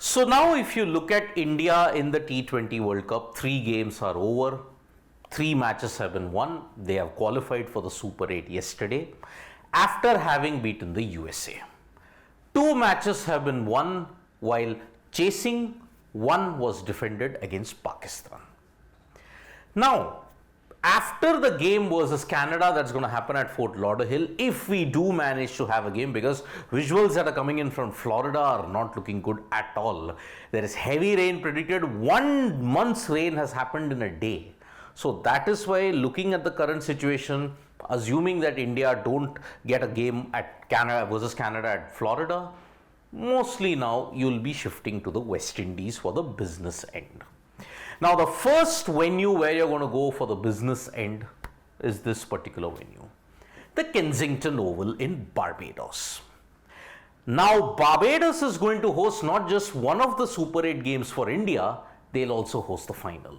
So now if you look at India in the T20 World Cup, 3 games are over. 3 matches have been won. They have qualified for the Super 8 yesterday after having beaten the USA. 2 matches have been won while chasing. One was defended against Pakistan. Now, after the game versus Canada that's going to happen at Fort Lauderdale, if we do manage to have a game, because visuals that are coming in from Florida are not looking good at all. There is heavy rain predicted. 1 month's rain has happened in a day. So that is why, looking at the current situation, assuming that India don't get a game at Canada versus Canada at Florida, mostly now you'll be shifting to the West Indies for the business end. Now, the first venue where you're going to go for the business end is this particular venue, the Kensington Oval in Barbados. Now, Barbados is going to host not just one of the Super 8 games for India, they'll also host the final.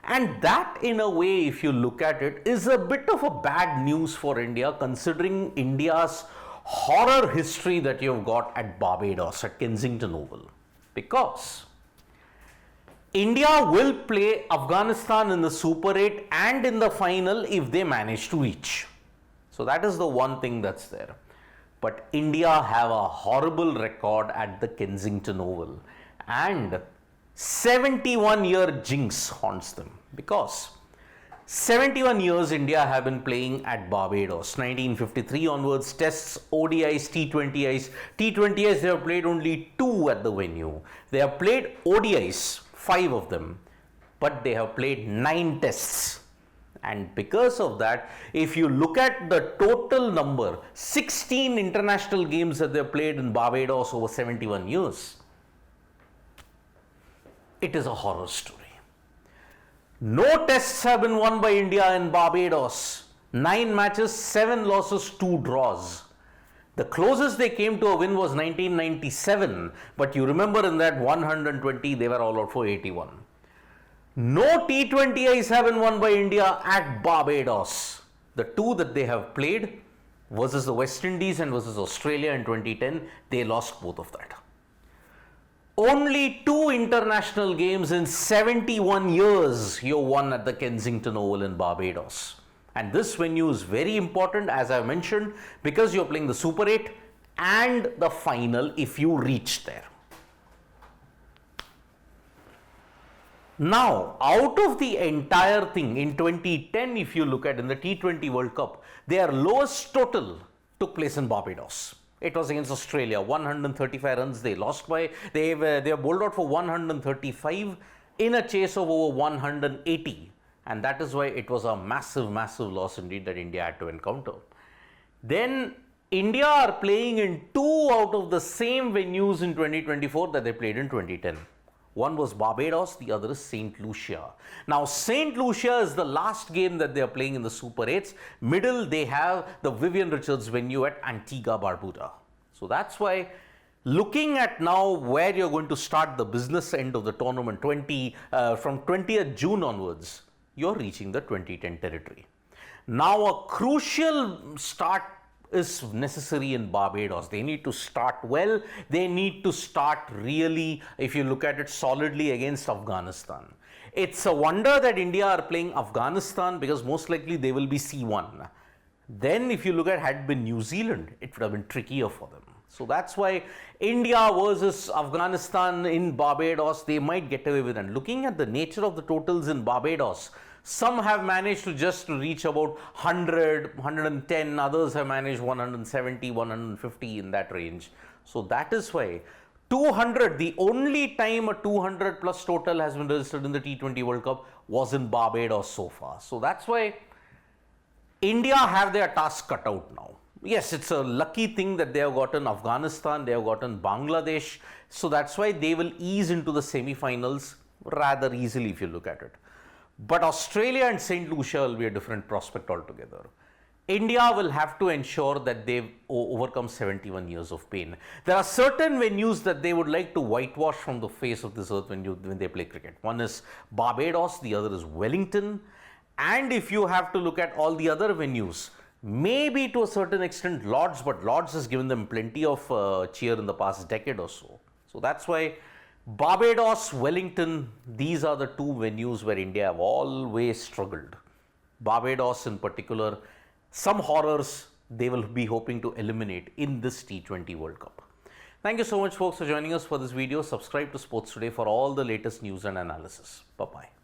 And that, in a way, if you look at it, is a bit of a bad news for India, considering India's horror history that you've got at Barbados, at Kensington Oval. Because India will play Afghanistan in the Super 8 and in the final if they manage to reach. So that is the one thing that's there. But India have a horrible record at the Kensington Oval, and 71-year jinx haunts them, because 71 years India have been playing at Barbados. 1953 onwards, tests, ODIs, T20Is. T20Is, they have played only 2 at the venue. They have played ODIs, 5 of them, but they have played 9 tests. And because of that, if you look at the total number, 16 international games that they have played in Barbados over 71 years, it is a horror story. No tests have been won by India in Barbados. 9 matches, 7 losses, 2 draws. The closest they came to a win was 1997, but you remember in that 120, they were all out for 81. No T20Is have been won by India at Barbados. The 2 that they have played versus the West Indies and versus Australia in 2010, they lost both of that. Only 2 international games in 71 years you won at the Kensington Oval in Barbados. And this venue is very important, as I mentioned, because you're playing the Super 8 and the final if you reach there. Now, out of the entire thing, in 2010, if you look at in the T20 World Cup, their lowest total took place in Barbados. It was against Australia, 135 runs they lost by. They were bowled out for 135 in a chase of over 180. And that is why it was a massive, massive loss indeed that India had to encounter. Then India are playing in 2 out of the same venues in 2024 that they played in 2010. One was Barbados, the other is St. Lucia. Now, St. Lucia is the last game that they are playing in the Super 8s. Middle, they have the Vivian Richards venue at Antigua Barbuda. So that's why, looking at now where you're going to start the business end of the tournament, from 20th June onwards, you're reaching the 2010 territory. Now, a crucial start is necessary in Barbados. They need to start well. They need to start really, if you look at it, solidly against Afghanistan. It's a wonder that India are playing Afghanistan, because most likely they will be C1. Then if you look at had been New Zealand, it would have been trickier for them. So that's why India versus Afghanistan in Barbados, they might get away with it. And looking at the nature of the totals in Barbados, some have managed to just reach about 100, 110, others have managed 170, 150 in that range. So that is why 200, the only time a 200 plus total has been registered in the T20 World Cup was in Barbados so far. So that's why India have their task cut out now. Yes, it's a lucky thing that they have gotten Afghanistan, they have gotten Bangladesh. So that's why they will ease into the semi-finals rather easily if you look at it. But Australia and St. Lucia will be a different prospect altogether. India will have to ensure that they've overcome 71 years of pain. There are certain venues that they would like to whitewash from the face of this earth when they play cricket. One is Barbados, the other is Wellington. And if you have to look at all the other venues, maybe to a certain extent Lords, but Lords has given them plenty of cheer in the past decade or so. So that's why Barbados, Wellington, these are the two venues where India have always struggled. Barbados in particular, some horrors they will be hoping to eliminate in this T20 World Cup. Thank you so much folks for joining us for this video. Subscribe to Sports Today for all the latest news and analysis. Bye-bye.